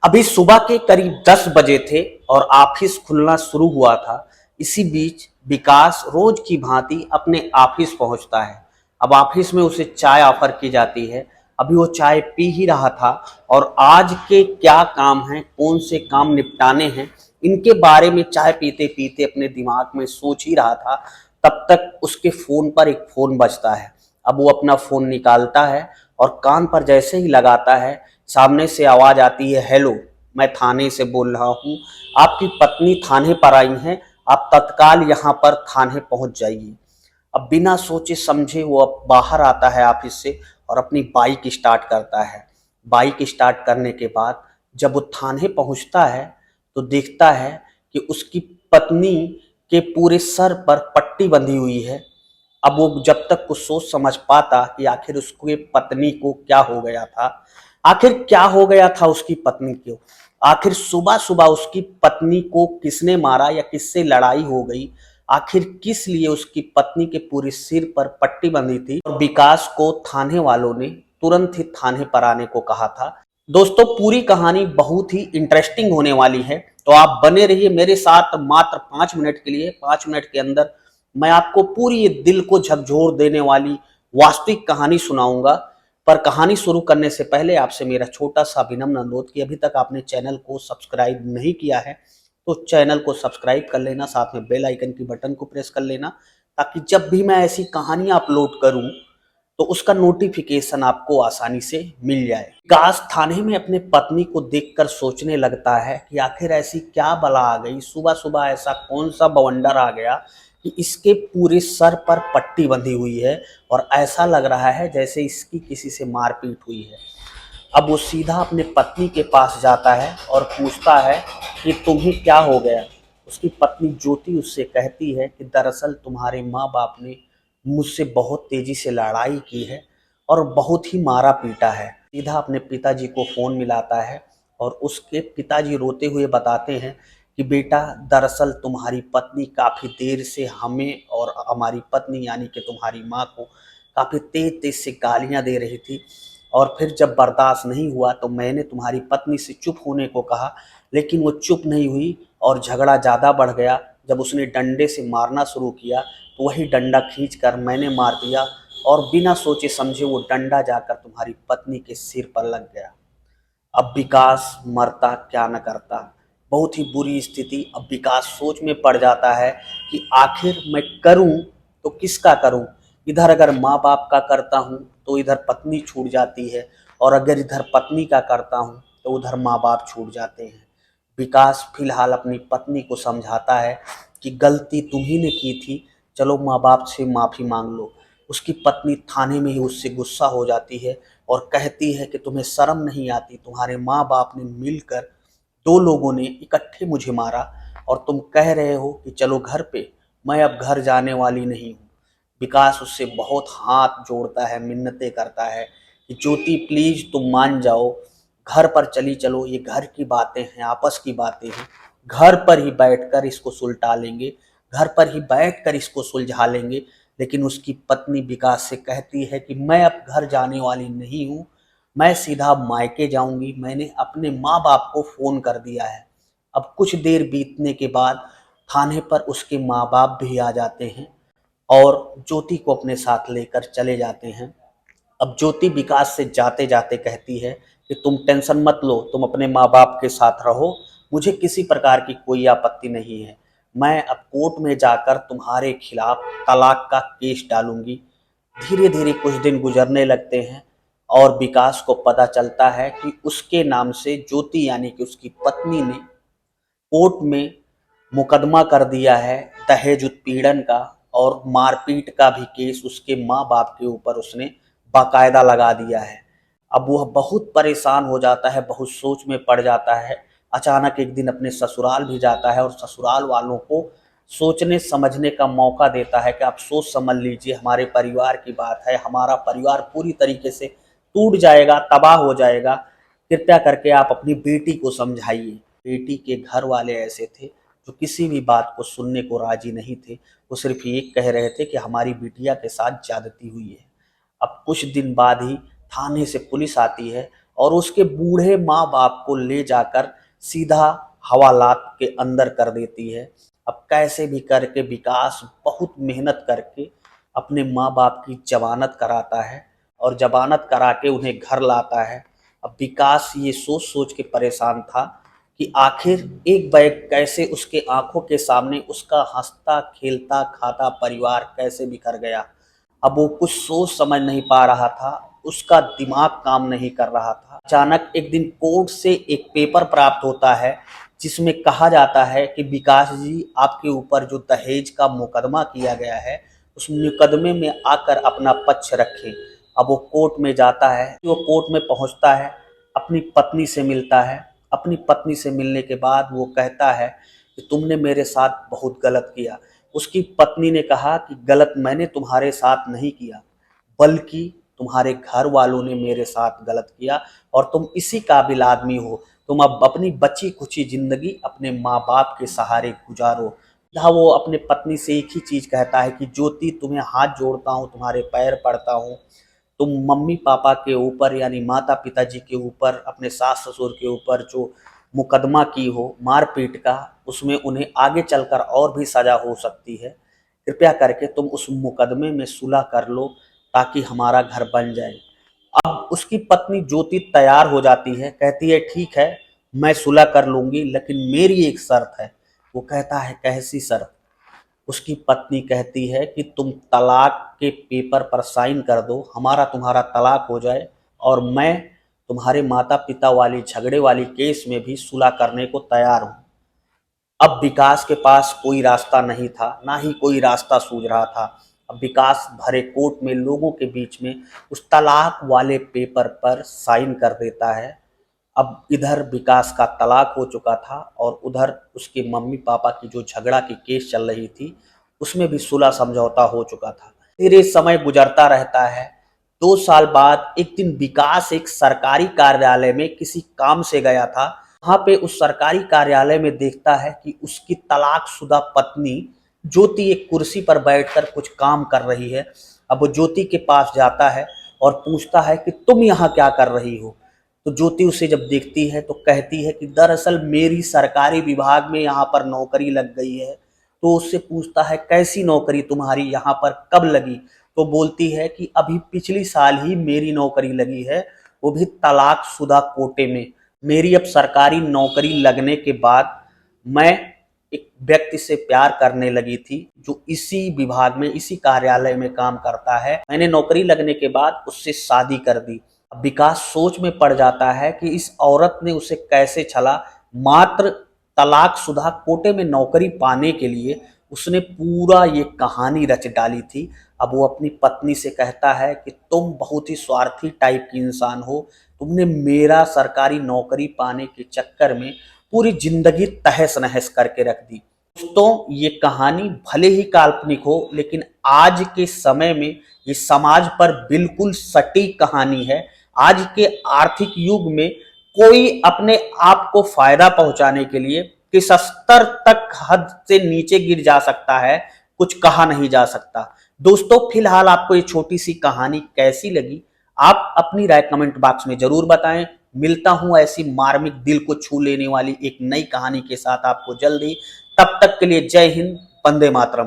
अभी सुबह के करीब 10 बजे थे और ऑफिस खुलना शुरू हुआ था। इसी बीच विकास रोज की भांति अपने ऑफिस पहुंचता है। अब ऑफिस में उसे चाय ऑफर की जाती है। अभी वो चाय पी ही रहा था और आज के क्या काम हैं, कौन से काम निपटाने हैं, इनके बारे में चाय पीते पीते अपने दिमाग में सोच ही रहा था। तब तक उसके फोन पर एक फोन बजता है। अब वो अपना फोन निकालता है और कान पर जैसे ही लगाता है, सामने से आवाज आती है, हेलो, मैं थाने से बोल रहा हूँ, आपकी पत्नी थाने पर आई हैं, आप तत्काल यहाँ पर थाने पहुँच जाइए। अब बिना सोचे समझे वो अब बाहर आता है ऑफिस से और अपनी बाइक स्टार्ट करता है। बाइक स्टार्ट करने के बाद जब वो थाने पहुँचता है तो देखता है कि उसकी पत्नी के पूरे सर पर पट्टी बंधी हुई है। अब वो जब तक कुछ सोच समझ पाता कि आखिर उसके पत्नी को क्या हो गया था, आखिर क्या हो गया था उसकी पत्नी को, आखिर सुबह सुबह उसकी पत्नी को किसने मारा या किससे लड़ाई हो गई, आखिर किस लिए उसकी पत्नी के पूरे सिर पर पट्टी बंधी थी। और विकास को थाने वालों ने तुरंत ही थाने पर आने को कहा था। दोस्तों, पूरी कहानी बहुत ही इंटरेस्टिंग होने वाली है, तो आप बने रहिए मेरे साथ मात्र 5 मिनट के लिए। 5 मिनट के अंदर मैं आपको पूरी ये दिल को झकझोर देने वाली वास्तविक कहानी सुनाऊंगा। पर कहानी शुरू करने से पहले आपसे मेरा छोटा सा विनम्र अनुरोध कि अभी तक आपने चैनल को सब्सक्राइब नहीं किया है तो चैनल को सब्सक्राइब कर लेना, साथ में बेल आइकन की बटन को प्रेस कर लेना, ताकि जब भी मैं ऐसी कहानियां अपलोड करूं तो उसका नोटिफिकेशन आपको आसानी से मिल जाए। विकास थाने में अपने पत्नी को देखकर सोचने लगता है कि आखिर ऐसी क्या बला आ गई, सुबह सुबह ऐसा कौन सा बवंडर आ गया कि इसके पूरे सर पर पट्टी बंधी हुई है और ऐसा लग रहा है जैसे इसकी किसी से मारपीट हुई है। अब वो सीधा अपने पत्नी के पास जाता है और पूछता है कि तुम्हें क्या हो गया। उसकी पत्नी ज्योति उससे कहती है कि दरअसल तुम्हारे माँ बाप ने मुझसे बहुत तेजी से लड़ाई की है और बहुत ही मारा पीटा है। सीधा अपने पिताजी को फ़ोन मिलाता है और उसके पिताजी रोते हुए बताते हैं कि बेटा, दरअसल तुम्हारी पत्नी काफ़ी देर से हमें और हमारी पत्नी यानी कि तुम्हारी माँ को काफ़ी तेज तेज से गालियाँ दे रही थी, और फिर जब बर्दाश्त नहीं हुआ तो मैंने तुम्हारी पत्नी से चुप होने को कहा, लेकिन वो चुप नहीं हुई और झगड़ा ज़्यादा बढ़ गया। जब उसने डंडे से मारना शुरू किया तो वही डंडा खींचकर मैंने मार दिया और बिना सोचे समझे वो डंडा जाकर तुम्हारी पत्नी के सिर पर लग गया। अब विकास मरता क्या न करता। बहुत ही बुरी स्थिति। अब विकास सोच में पड़ जाता है कि आखिर मैं करूं तो किसका करूं। इधर अगर माँ बाप का करता हूं तो इधर पत्नी छूट जाती है, और अगर इधर पत्नी का करता हूं तो उधर माँ बाप छूट जाते हैं। विकास फिलहाल अपनी पत्नी को समझाता है कि गलती तुम्ही ने की थी, चलो माँ बाप से माफ़ी मांग लो। उसकी पत्नी थाने में ही उससे गुस्सा हो जाती है और कहती है कि तुम्हें शर्म नहीं आती, तुम्हारे माँ बाप ने मिलकर, दो लोगों ने इकट्ठे मुझे मारा और तुम कह रहे हो कि चलो घर पे। मैं अब घर जाने वाली नहीं हूँ। विकास उससे बहुत हाथ जोड़ता है, मिन्नतें करता है कि ज्योति प्लीज तुम मान जाओ, घर पर चली चलो, ये घर की बातें हैं, आपस की बातें हैं, घर पर ही बैठकर इसको सुलटा लेंगे, घर पर ही बैठकर इसको सुलझा लेंगे। लेकिन उसकी पत्नी विकास से कहती है कि मैं अब घर जाने वाली नहीं हूँ, मैं सीधा मायके जाऊंगी, मैंने अपने माँ बाप को फ़ोन कर दिया है। अब कुछ देर बीतने के बाद थाने पर उसके माँ बाप भी आ जाते हैं और ज्योति को अपने साथ लेकर चले जाते हैं। अब ज्योति विकास से जाते जाते कहती है कि तुम टेंशन मत लो, तुम अपने माँ बाप के साथ रहो, मुझे किसी प्रकार की कोई आपत्ति नहीं है। मैं अब कोर्ट में जाकर तुम्हारे खिलाफ तलाक का केस डालूंगी। धीरे धीरे कुछ दिन गुजरने लगते हैं और विकास को पता चलता है कि उसके नाम से ज्योति यानी कि उसकी पत्नी ने कोर्ट में मुकदमा कर दिया है दहेज उत्पीड़न का, और मारपीट का भी केस उसके माँ बाप के ऊपर उसने बाकायदा लगा दिया है। अब वह बहुत परेशान हो जाता है, बहुत सोच में पड़ जाता है। अचानक एक दिन अपने ससुराल भी जाता है और ससुराल वालों को सोचने समझने का मौका देता है कि आप सोच समझ लीजिए, हमारे परिवार की बात है, हमारा परिवार पूरी तरीके से टूट जाएगा, तबाह हो जाएगा, कृपया करके आप अपनी बेटी को समझाइए। बेटी के घर वाले ऐसे थे जो किसी भी बात को सुनने को राजी नहीं थे। वो सिर्फ ये कह रहे थे कि हमारी बिटिया के साथ ज्यादती हुई है। अब कुछ दिन बाद ही थाने से पुलिस आती है और उसके बूढ़े माँ बाप को ले जाकर सीधा हवालात के अंदर कर देती है। अब कैसे भी करके विकास बहुत मेहनत करके अपने माँ बाप की जमानत कराता है और जमानत करा के उन्हें घर लाता है। अब विकास ये सोच सोच के परेशान था कि आखिर एक बैग कैसे उसके आंखों के सामने उसका हंसता खेलता खाता परिवार कैसे बिखर गया। अब वो कुछ सोच समझ नहीं पा रहा था, उसका दिमाग काम नहीं कर रहा था। अचानक एक दिन कोर्ट से एक पेपर प्राप्त होता है जिसमें कहा जाता है कि विकास जी, आपके ऊपर जो दहेज का मुकदमा किया गया है उस मुकदमे में आकर अपना पक्ष रखें। अब वो कोर्ट में जाता है, वो कोर्ट में पहुंचता है, अपनी पत्नी से मिलता है। अपनी पत्नी से मिलने के बाद वो कहता है कि तुमने मेरे साथ बहुत गलत किया। उसकी पत्नी ने कहा कि गलत मैंने तुम्हारे साथ नहीं किया, बल्कि तुम्हारे घर वालों ने मेरे साथ गलत किया और तुम इसी काबिल आदमी हो। तुम अब अपनी बची खुची जिंदगी अपने माँ बाप के सहारे गुजारो। यहाँ वो अपने पत्नी से एक ही चीज कहता है कि ज्योति, तुम्हें हाथ जोड़ता हूँ, तुम्हारे पैर पड़ता हूँ, तुम मम्मी पापा के ऊपर यानी माता पिताजी के ऊपर, अपने सास ससुर के ऊपर जो मुकदमा की हो मारपीट का, उसमें उन्हें आगे चलकर और भी सजा हो सकती है। कृपया करके तुम उस मुकदमे में सुलह कर लो ताकि हमारा घर बन जाए। अब उसकी पत्नी ज्योति तैयार हो जाती है, कहती है ठीक है, मैं सुलह कर लूंगी, लेकिन मेरी एक शर्त है। वो कहता है कैसी शर्त? उसकी पत्नी कहती है कि तुम तलाक के पेपर पर साइन कर दो, हमारा तुम्हारा तलाक हो जाए और मैं तुम्हारे माता पिता वाली झगड़े वाली केस में भी सुलह करने को तैयार हूँ। अब विकास के पास कोई रास्ता नहीं था, ना ही कोई रास्ता सूझ रहा था। अब विकास भरे कोर्ट में लोगों के बीच में उस तलाक वाले पेपर पर साइन कर देता है। अब इधर विकास का तलाक हो चुका था और उधर उसके मम्मी पापा की जो झगड़ा की केस चल रही थी उसमें भी सुलह समझौता हो चुका था। धीरे समय गुजरता रहता है। 2 साल बाद एक दिन विकास एक सरकारी कार्यालय में किसी काम से गया था। वहां पे उस सरकारी कार्यालय में देखता है कि उसकी तलाकशुदा पत्नी ज्योति एक कुर्सी पर बैठकर कुछ काम कर रही है। अब वो ज्योति के पास जाता है और पूछता है कि तुम यहाँ क्या कर रही हो। तो ज्योति उसे जब देखती है तो कहती है कि दरअसल मेरी सरकारी विभाग में यहाँ पर नौकरी लग गई है। तो उससे पूछता है कैसी नौकरी तुम्हारी यहाँ पर कब लगी? तो बोलती है कि अभी पिछली साल ही मेरी नौकरी लगी है, वो भी तलाकशुदा कोटे में। मेरी अब सरकारी नौकरी लगने के बाद मैं एक व्यक्ति से प्यार करने लगी थी जो इसी विभाग में इसी कार्यालय में काम करता है। मैंने नौकरी लगने के बाद उससे शादी कर दी। अब विकास सोच में पड़ जाता है कि इस औरत ने उसे कैसे छला। मात्र तलाकशुदा कोटे में नौकरी पाने के लिए उसने पूरा ये कहानी रच डाली थी। अब वो अपनी पत्नी से कहता है कि तुम बहुत ही स्वार्थी टाइप की इंसान हो, तुमने मेरा सरकारी नौकरी पाने के चक्कर में पूरी जिंदगी तहस नहस करके रख दी। दोस्तों, ये कहानी भले ही काल्पनिक हो लेकिन आज के समय में ये समाज पर बिल्कुल सटीक कहानी है। आज के आर्थिक युग में कोई अपने आप को फायदा पहुंचाने के लिए किस स्तर तक हद से नीचे गिर जा सकता है, कुछ कहा नहीं जा सकता। दोस्तों, फिलहाल आपको ये छोटी सी कहानी कैसी लगी, आप अपनी राय कमेंट बॉक्स में जरूर बताएं। मिलता हूं ऐसी मार्मिक दिल को छू लेने वाली एक नई कहानी के साथ आपको जल्दी। तब तक के लिए जय हिंद, वंदे मातरम।